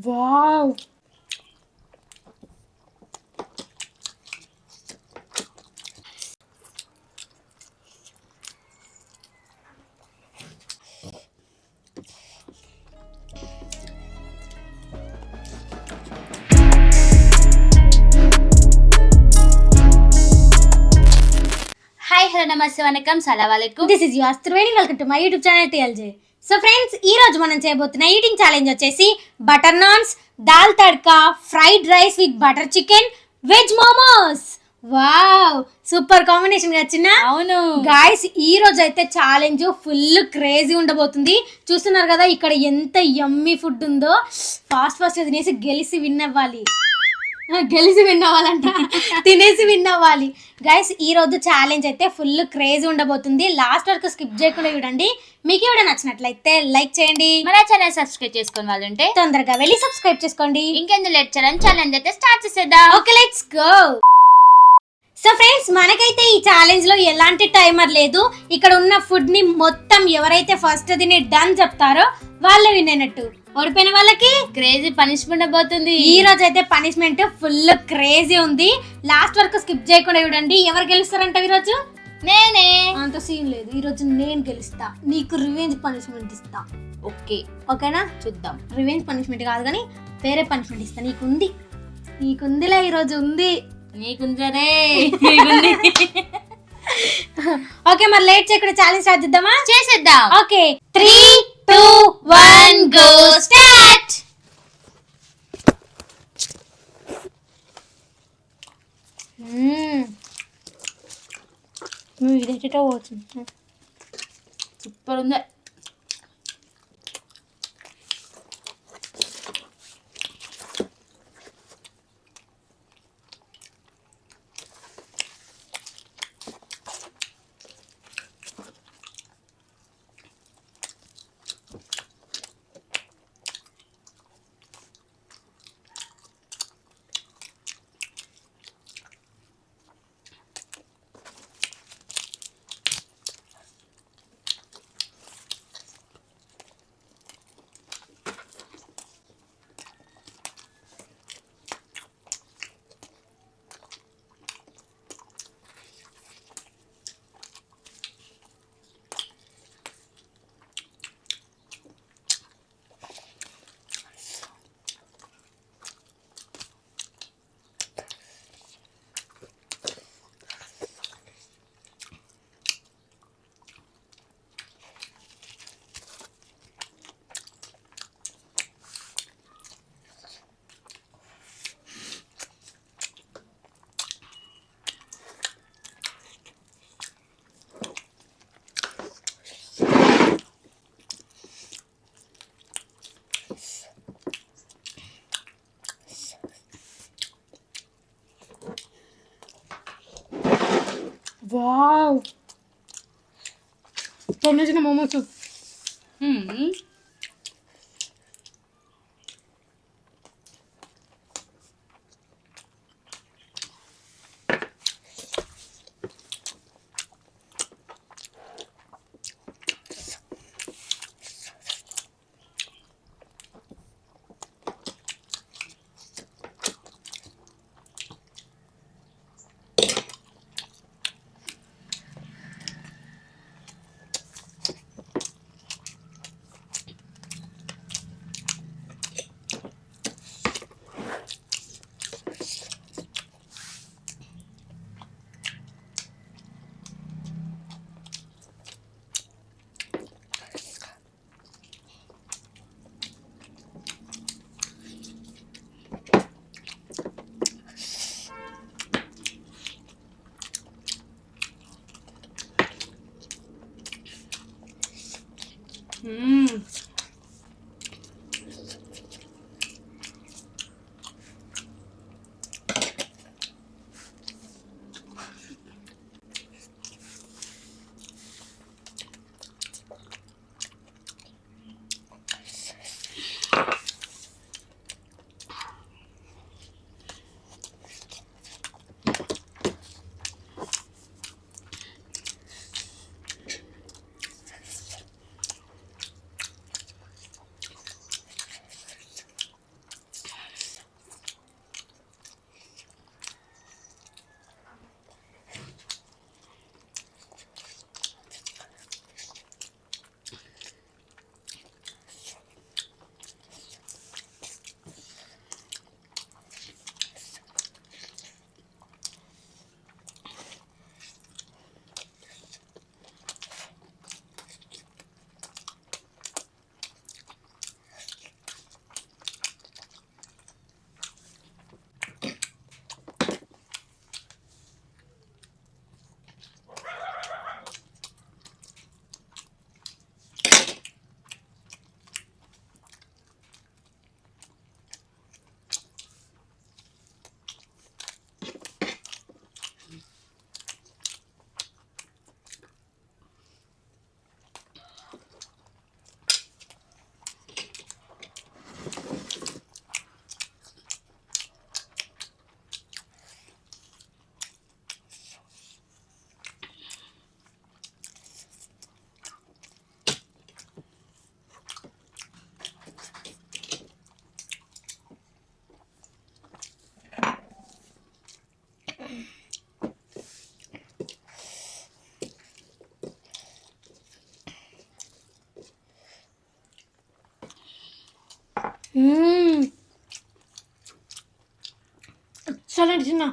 Wow. Hi hello namaste vanakkam salaam. This is your Triveni. Welcome to my YouTube channel TLJ. So friends, ఈ రోజు మనం చేయబోతున్న eating challenge వచ్చేసి butter naans, dal tadka, fried rice with butter chicken, veg momos. Wow, super combination వచ్చిన. అవును guys, ఈ రోజు అయితే ఛాలెంజ్ ఫుల్ క్రేజీ ఉండబోతుంది. చూస్తున్నారు కదా ఇక్కడ ఎంత యమ్మీ ఫుడ్ ఉందో. ఫాస్ట్ తినేసి గెలిసి విన్ అవ్వాలంట. తినేసి విన్ అవ్వాలి. గైస్, ఈ రోజు ఛాలెంజ్ అయితే ఫుల్ క్రేజ్ ఉండబోతుంది. లాస్ట్ వరకు స్కిప్ చేయకుండా చూడండి. మీకు కూడా నచ్చినట్లయితే లైక్ చేయండి. మన ఛానల్ సబ్స్క్రైబ్ చేసుకుని వాళ్ళు ఉంటే తొందరగా వెళ్ళి సబ్స్క్రైబ్ చేసుకోండి. ఇంకెందుకు లేట్ చేయాలని ఛాలెంజ్ అయితే స్టార్ట్ చేసేద్దాం. Okay, let's go. So friends, మనకైతే ఈ ఛాలెంజ్ లో ఎలాంటి టైమర్ లేదు. ఇక్కడ ఉన్న ఫుడ్ ని మొత్తం ఎవరైతే ఫస్ట్ తిని డన్ చెప్తారో వాళ్ళే విన్ అయినట్టు. ఓడిపోయిన వాళ్ళకి క్రేజీ పనిష్మెంట్ పోతుంది. ఈ రోజు అయితే పనిష్మెంట్ ఫుల్ క్రేజీ ఉంది. లాస్ట్ వరకు స్కిప్ చేయకుండా చూడండి. ఎవరు గెలుస్తారంట ఈరోజు? నేనే. అంత సీన్ లేదు. ఈ రోజు నేను గెలుస్తా. నీకు రివెంజ్ పనిష్మెంట్ ఇస్తా. ఓకేనా? చూద్దాం. రివెంజ్ పనిష్మెంట్ కాదు కానీ వేరే పనిష్మెంట్ ఇస్తా. నీకుందిలే, ఈ రోజు ఉంది. నీకుందరే. ఓకే, మరి లేట్ చేయకుండా ఛాలెంజ్ స్టార్ట్ చేసేద్దాం. Okay, 3, 2, 1 go start. ఇదేటో పోతుంది. సూపర్ ఉంది. వావ్, చిన్న మోమోస్. ఎక్సలెంట్ చిన్న.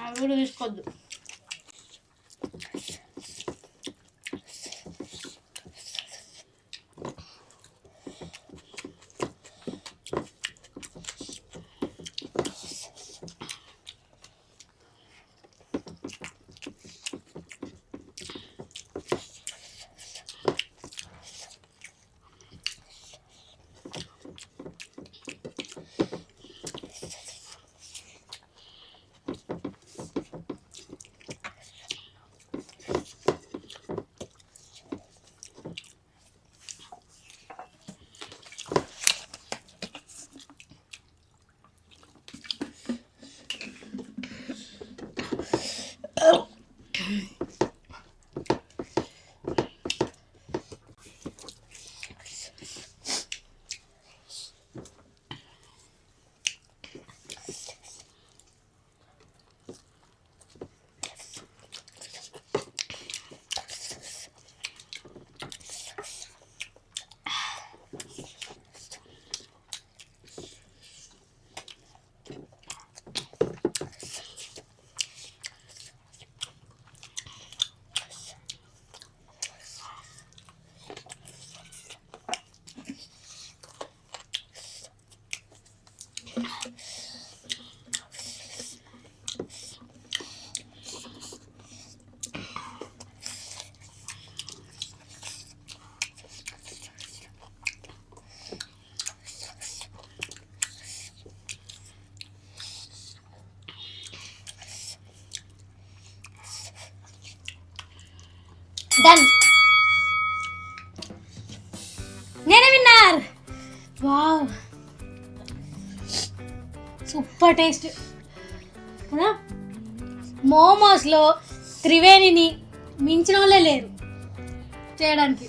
అవి కూడా తీసుకోవద్దు. డన్. నేనే విన్నర్. వావ్, సూపర్ టేస్ట్ కదా. మోమోస్లో త్రివేణిని మించిన వాళ్ళే లేరు చేయడానికి.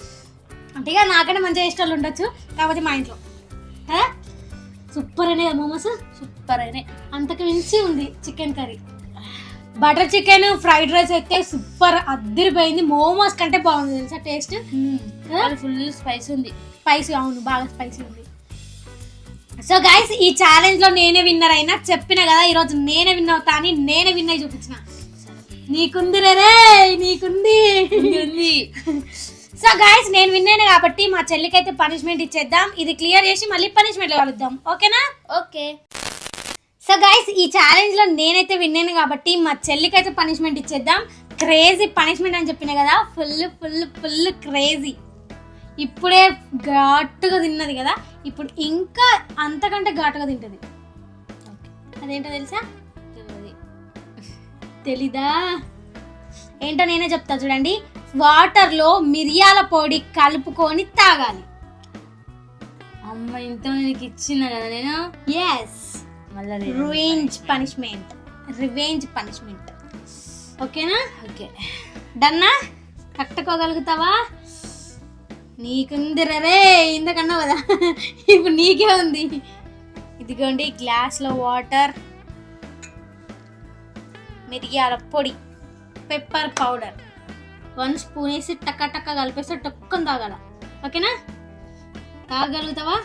అంటే ఇక నాకన్నా మంచిగా ఇష్టాలు ఉండొచ్చు, కాకపోతే మా ఇంట్లో సూపర్ అయినాయి కదా మోమోస్. సూపర్ అయినాయి. అంతకు మించి ఉంది chicken curry. Butter chicken fried rice అయితే సూపర్ అద్దరిపోయింది. మోమోస్ కంటే బాగుంది తెలుసా టేస్ట్. ఫుల్ స్పైసీ ఉంది. స్పైసీ, అవును బాగా స్పైసీ ఉంది. సో గైస్, ఈ ఛాలెంజ్ లో నేనే విన్నర్ అయినా. చెప్పిన కదా ఈరోజు నేనే విన్ అవుతా అని. నేనే విన్ అయి చూపించిన. నీకుంది రే, నీకుంది. సో గైస్, నేను విన్ అయినా కాబట్టి మా చెల్లికైతే పనిష్మెంట్ ఇచ్చేద్దాం. ఇది క్లియర్ చేసి మళ్ళీ పనిష్మెంట్ కలుద్దాం, ఓకేనా? ఓకే. సో గైస్, ఈ ఛాలెంజ్ లో నేనైతే విన్ అయినా కాబట్టి మా చెల్లికైతే పనిష్మెంట్ ఇచ్చేద్దాం. క్రేజీ పనిష్మెంట్ అని చెప్పిన కదా, ఫుల్ ఫుల్ ఫుల్ క్రేజీ. ఇప్పుడే ఘాటుగా తిన్నది కదా, ఇప్పుడు ఇంకా అంతకంటే ఘాటుగా తింటది. అదేంటో తెలుసా? తెలీదా? ఏంటో నేనే చెప్తా చూడండి. వాటర్లో మిరియాల పొడి కలుపుకొని తాగాలి. అమ్మ, ఇంత నీకు ఇచ్చిన కదా నేను. Yes, revenge punishment. Revenge punishment, ఓకేనా? ఓకే, డన్నా? కట్టుకోగలుగుతావా? నీకుంది రే, ఇంతకన్నా కదా. ఇప్పుడు నీకే ఉంది. ఇదిగోండి గ్లాస్లో వాటర్, మిరియాల పొడి, పెప్పర్ పౌడర్ 1 స్పూన్ వేసి టక్క టక్క కలిపేస్తే టొక్కని తాగాల, ఓకేనా? తాగలుగుతావా?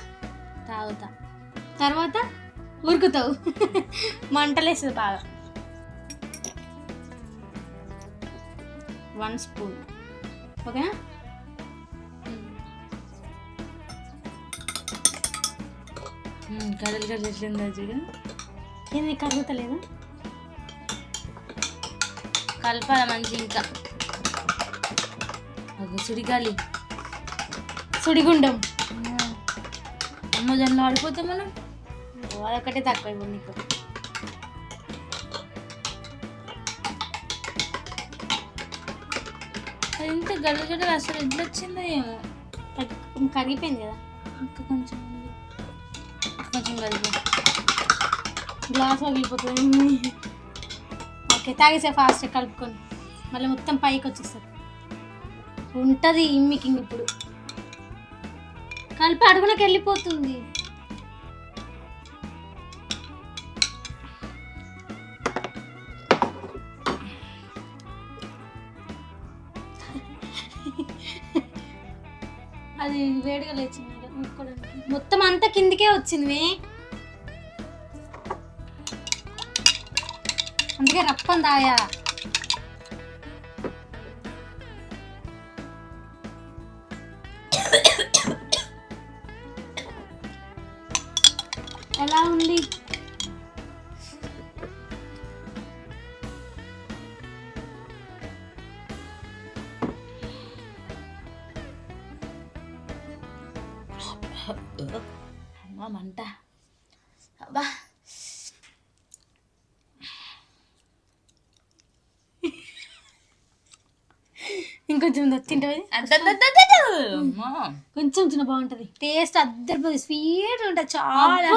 తాగుతా. తర్వాత ఉరుకుతావు, మంటలేస్తుంది బాగా. 1 స్పూన్. ఓకేనా? కడలు కడలు ఎట్లుందో చూడు. ఏమి కరుగుతలేదు, కలపాల మంచి. ఇంకా సుడిగాలి సుడిగుండం. అమ్మ దానిలో ఆడిపోతాం మనం. అదొకటే తక్కువ ఇప్పుడు నీకు. అది ఇంత గడగడ అసలు ఎట్లా వచ్చిందో ఏమో. కరిగిపోయింది కదా. ఇంకా కొంచెం ఉంది. కొంచెం కలిపి గ్లాస్ పగిలిపోతుంది. ఓకే, తాగేసే ఫాస్ట్ కలుపుకొని మళ్ళీ మొత్తం పైకి వచ్చేస్తుంది. ఉంటుంది ఇమ్మికింగ్. ఇప్పుడు కలిపి అడుగునకి వెళ్ళిపోతుంది. అది వేడిగా లేచింది మొత్తం అంతా కిందికే వచ్చింది. అందుకే రప్పం దాయా. ఎలా ఉంది? అమ్మా మంట. అబ్బా ఇంకొంచెం తింటుంది. కొంచెం చిన్న బాగుంటది టేస్ట్. అద్దరిపోయి స్వీట్ ఉంటుంది చాలా.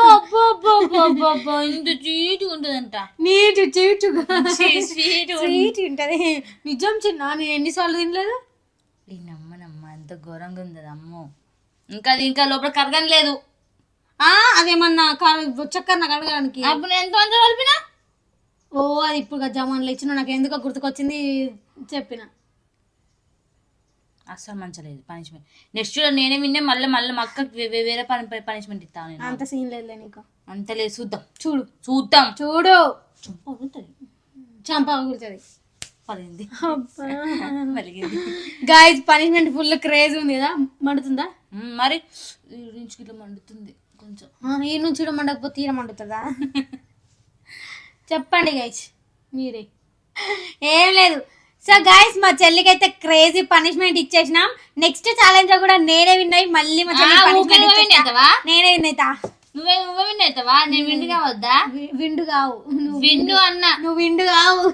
ఇంత చీటు ఉంటుందంట. నీటు చీటుగా స్వీట్ స్వీట్ ఉంటది. నిజం చిన్న, నేను ఎన్నిసార్లు తినలేదు. నమ్మనమ్మ ఎంత ఘోరంగా ఉంది అమ్మో. ఇంకా అది ఇంకా లోపల కరగని లేదు. అదేమన్నా చక్కెర నాకు అడగడానికి. అప్పుడు నేను ఎంత మంది కలిపినా. ఓ అది ఇప్పుడు జమాన్లో ఇచ్చిన నాకు ఎందుకో గుర్తుకొచ్చింది చెప్పిన. అస్సలు మంచలేదు పనిష్మెంట్. నెక్స్ట్ నేనే విన్నే. మళ్ళీ మా అక్కకి వేరే పనిష్మెంట్ ఇస్తాను నేను. అంత సీన్ లేదు నీకు. అంత లేదు. చూద్దాం చూడు చూడు. చంప కూర్చొని పలిగింది. గాయ్స్ పనిష్మెంట్ ఫుల్ క్రేజ్ ఉంది కదా. మండుతుందా? మరి నుంచి ఇట్లా మండుతుంది కొంచెం. ఈ నుంచి కూడా మండకపోతే తీర మండుతుందా? చెప్పండి గైస్ మీరే. ఏం లేదు. సో గైస్ మా చెల్లికి అయితే క్రేజీ పనిష్మెంట్ ఇచ్చేసినాం. నెక్స్ట్ ఛాలెంజ్ లో కూడా నేనే విన్నాయి. మళ్ళీ మా చెల్లి నేనే విన్నైతా. నువ్వే విన్ అవుతావా? నేను విండు కావద్దా? విండు కావు, విండు అన్నా. నువ్వు విండు కావు.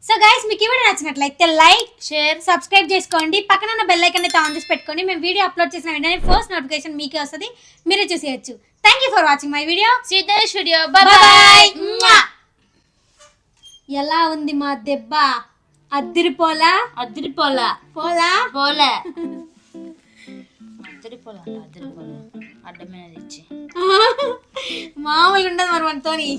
సో గైస్ మీకు ఈ వీడియో నచ్చినట్లయితే లైక్, షేర్, సబ్స్క్రైబ్ చేసుకోండి. పక్కన ఉన్న బెల్ ఐకాన్ అయితే ఆన్ చేసి పెట్టుకోండి. మేము వీడియో అప్లోడ్ చేసిన వెంటనే ఫస్ట్ నోటిఫికేషన్ మీకే వస్తుంది, మీరే చూసేయచ్చు. Thank you for watching my video. See you next video. Bye bye. ఎలా ఉంది మా దెబ్బ? అద్దిరిపోలా పోలా అడ్డమైనది ఇచ్చి మామూలుగా ఉండదు మరి మనతోని.